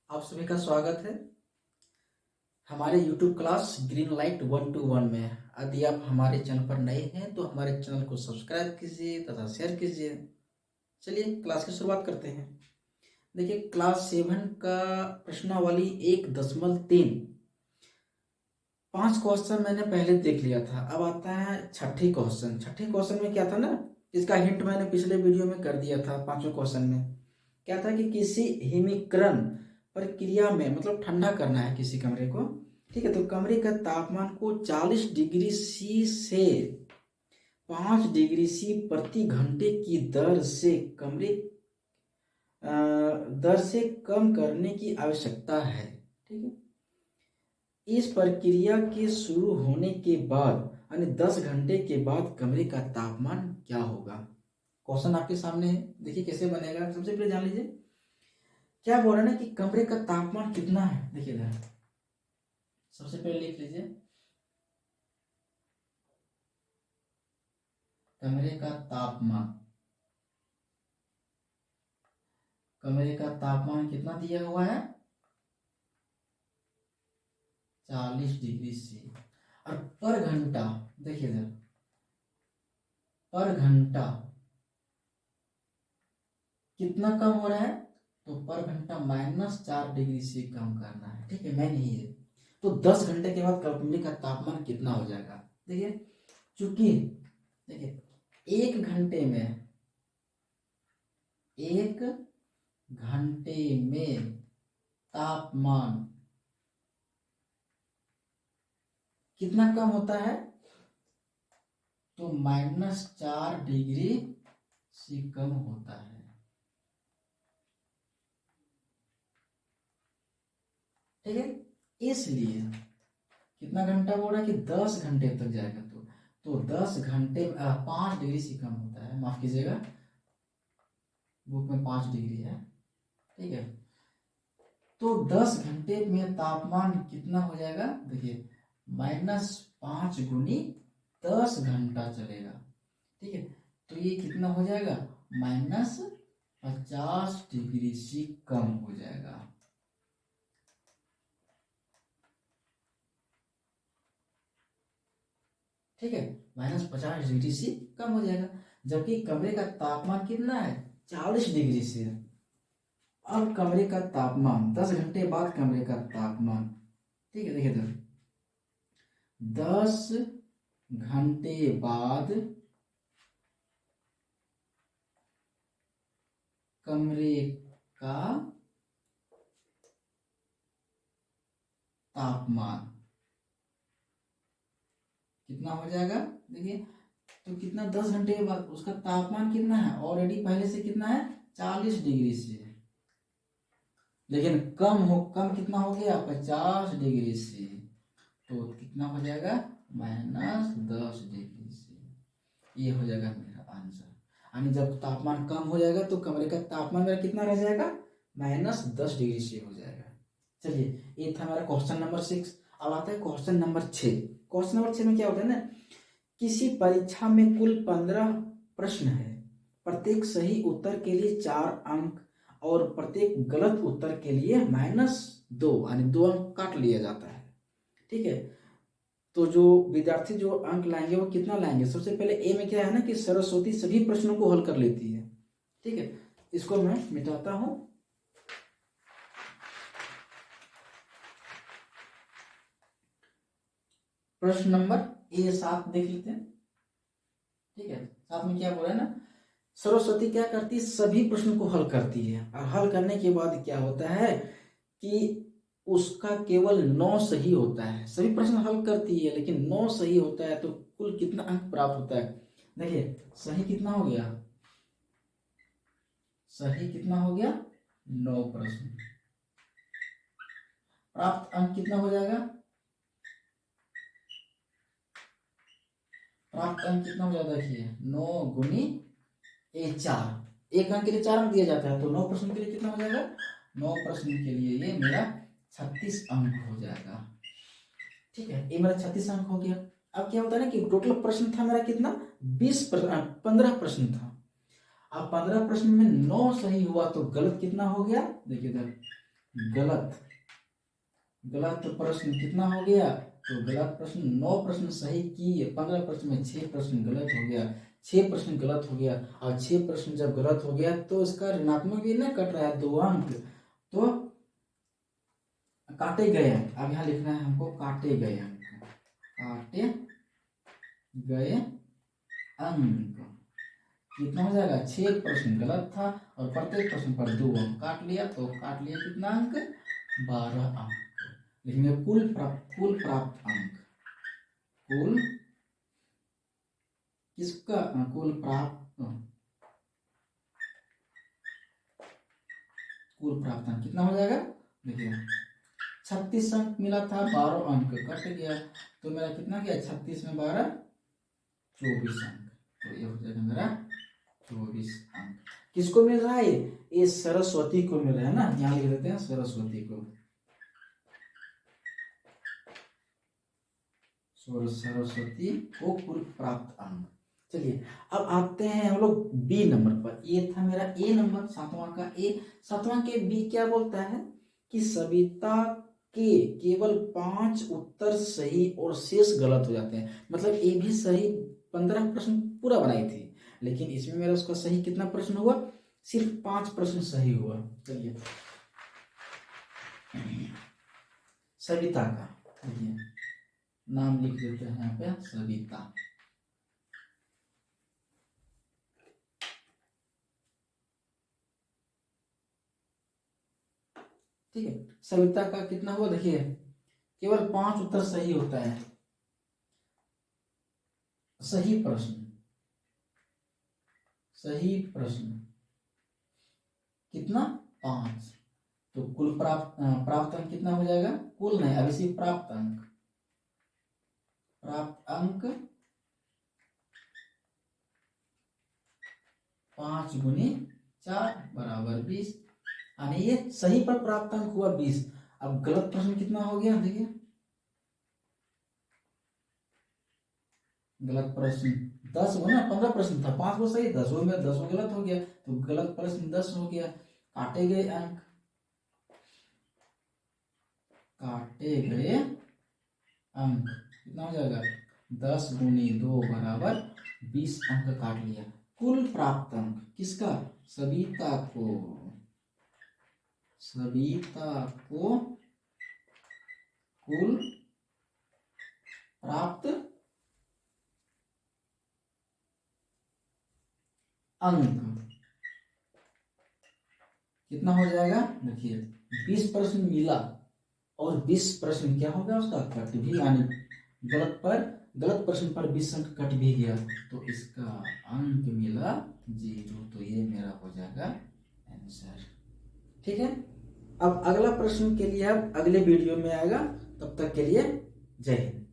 आप सभी का स्वागत है हमारे YouTube क्लास ग्रीन लाइट 121 में। यदि आप हमारे चैनल पर नए हैं तो हमारे चैनल को सब्सक्राइब कीजिए तथा शेयर कीजिए। चलिए क्लास की शुरुआत करते हैं। देखिए क्लास 7 का प्रश्नावली 1.3 5 क्वेश्चन मैंने पहले देख लिया था। अब आता है छठी क्वेश्चन में क्या था ना, इसका हिंट मैंने पिछले वीडियो में कर दिया था। पांचवें क्वेश्चन में क्या था कि किसी हिमीकरण प्रक्रिया में मतलब ठंडा करना है किसी कमरे को, ठीक है। तो कमरे का तापमान को 40 डिग्री सी से 5 डिग्री सी प्रति घंटे की दर से कम करने की आवश्यकता है, ठीक है। इस प्रक्रिया के शुरू होने के बाद यानी 10 घंटे के बाद कमरे का तापमान क्या होगा। क्वेश्चन आपके सामने है, देखिए कैसे बनेगा। सबसे पहले जान लीजिए क्या बोल रहा है ना कि कमरे का तापमान कितना है। देखिए इधर सबसे पहले लिख लीजिए कमरे का तापमान। कमरे का तापमान कितना दिया हुआ है 40 डिग्री सी। और पर घंटा देखिए इधर पर घंटा कितना कम हो रहा है, तो पर घंटा -4 डिग्री से कम करना है, ठीक है। मैं नहीं है तो 10 घंटे के बाद कमरे का तापमान कितना हो जाएगा। देखिए चूंकि देखिए एक घंटे में तापमान कितना कम होता है, तो -4 डिग्री से कम होता है, ठीक है। इसलिए कितना घंटा बोल रहा है कि 10 घंटे तक जाएगा, तो 10 घंटे 5 डिग्री से कम होता है, माफ कीजिएगा बुक में 5 डिग्री है, ठीक है। तो 10 घंटे में तापमान कितना हो जाएगा, देखिए -5 गुनी 10 घंटा चलेगा, ठीक है। तो ये कितना हो जाएगा -50 डिग्री से कम हो जाएगा, ठीक है। -50 डिग्री से कम हो जाएगा, जबकि कमरे का तापमान कितना है 40 डिग्री से। अब कमरे का तापमान 10 घंटे बाद कमरे का तापमान, ठीक है। देखिए इधर 10 घंटे बाद कमरे का तापमान कितना हो जाएगा। देखिए तो कितना 10 घंटे के बाद उसका तापमान कितना है, ऑलरेडी पहले से कितना है 40 डिग्री से, लेकिन कम कितना हो गया 50 डिग्री से, तो कितना हो जाएगा -10 डिग्री से। ये हो जाएगा मेरा आंसर। यानी जब तापमान कम हो जाएगा तो कमरे का तापमान मेरा कितना रह जाएगा -10 डिग्री से हो जाएगा। चलिए ये था हमारा क्वेश्चन नंबर 6। अब आता है क्वेश्चन नंबर 6। क्वेश्चन नंबर 6 में क्या होता है ना, किसी परीक्षा में कुल 15 प्रश्न है, प्रत्येक सही उत्तर के लिए 4 अंक और प्रत्येक गलत उत्तर के लिए -2 यानी 2 अंक काट लिया जाता है, ठीक है। तो जो विद्यार्थी जो अंक लाएंगे वो कितना लाएंगे, सबसे पहले ए में क्या है ना कि सरस्वती सभी प्रश्नों को हल कर लेती है, ठीक है। इसको मैं मिटाता हूं। प्रश्न नंबर A7 देख लेते हैं, ठीक है। साथ में क्या बोला है ना, सरस्वती क्या करती है सभी प्रश्नों को हल करती है, और हल करने के बाद क्या होता है कि उसका केवल 9 सही होता है। सभी प्रश्न हल करती है लेकिन 9 सही होता है, तो कुल कितना अंक प्राप्त होता है। देखिए सही कितना हो गया, सही कितना हो गया 9 प्रश्न, प्राप्त अंक कितना हो जाएगा, प्राप्त अंक कितना हो जाता है, देखिए 9 गुनी 4, एक अंक के लिए 4 अंक दिया जाता है, तो 9 प्रश्न के लिए कितना हो जाएगा, 9 प्रश्न के लिए ये मेरा 36 अंक हो जाएगा, ठीक है। ये मेरा 36 अंक हो गया। अब क्या होता है ना कि टोटल प्रश्न था मेरा कितना 15 प्रश्न था। अब 15 प्रश्न में 9 सही हुआ तो गलत कितना हो गया, देखिए इधर गलत गलत प्रश्न कितना हो गया? तो गलत प्रश्न 9 प्रश्न सही किए, 15 प्रश्न में 6 प्रश्न गलत हो गया, 6 प्रश्न गलत हो गया। और 6 प्रश्न जब गलत हो गया तो इसका ऋणात्मक भी ना कट रहा है 2 अंक, तो काटे गए अंक। अब यहाँ लिखना है हमको काटे गए अंक, काटे गए अंक कितना हो जाएगा? 6 प्रश्न गलत था और प्रत्येक प्रश्न पर 2 अंक काट लिया, तो काट लिया कितना अंक? 12 अंक। लिखेंगे कुल प्राप्त अंक, कुल किसका? कुल प्राप्त अंक कितना हो जाएगा? देखिए 36 अंक मिला था, 12 अंक कट गया, तो मेरा कितना गया? 36 में 12 24 अंक, तो ये हो जाएगा मेरा 24 अंक। किसको मिल रहा है? ये सरस्वती को मिल रहा है ना, यहाँ लिख देते हैं सरस्वती को, सरस्वती को कुल प्राप्त अंक। चलिए अब आते हैं हम लोग बी नंबर पर। ये था मेरा ए नंबर, 7वां का ए। 7वां के बी क्या बोलता है कि सविता के केवल 5 उत्तर सही और शेष गलत हो जाते हैं। मतलब ए भी सही 15 प्रश्न पूरा बनाई थी, लेकिन इसमें मेरा उसका सही कितना प्रश्न हुआ? सिर्फ 5 प्रश्न सही हुआ। चलिए सविता का देखिए नाम लिख देते हैं यहाँ पे, सविता। ठीक है, सविता का कितना हुआ? देखिए केवल 5 उत्तर सही होता है, सही प्रश्न कितना? 5। तो कुल प्राप्त अंक कितना हो जाएगा? कुल नहीं, अब इसी प्राप्त अंक 5 गुनी 4 बराबर 20, यानी ये सही पर प्राप्त अंक हुआ 20। अब गलत प्रश्न कितना हो गया? देखिए गलत प्रश्न 10 हो ना, 15 प्रश्न था, 5 वो सही, 10 में 10 गलत हो गया, तो गलत प्रश्न 10 हो गया। काटे गए अंक, कितना हो जाएगा? 10 गुनी 2 बराबर 20 अंक काट लिया। कुल प्राप्त अंक किसका? सविता को कुल प्राप्त अंक कितना हो जाएगा? देखिए 20 प्रश्न मिला और 20 प्रश्न क्या हो गया? उसका कट भी, यानी गलत प्रश्न पर 20 अंक कट भी गया, तो इसका अंक मिला 0। तो ये मेरा हो जाएगा आंसर। ठीक है, अब अगला प्रश्न के लिए अब अगले वीडियो में आएगा, तब तक के लिए जय हिंद।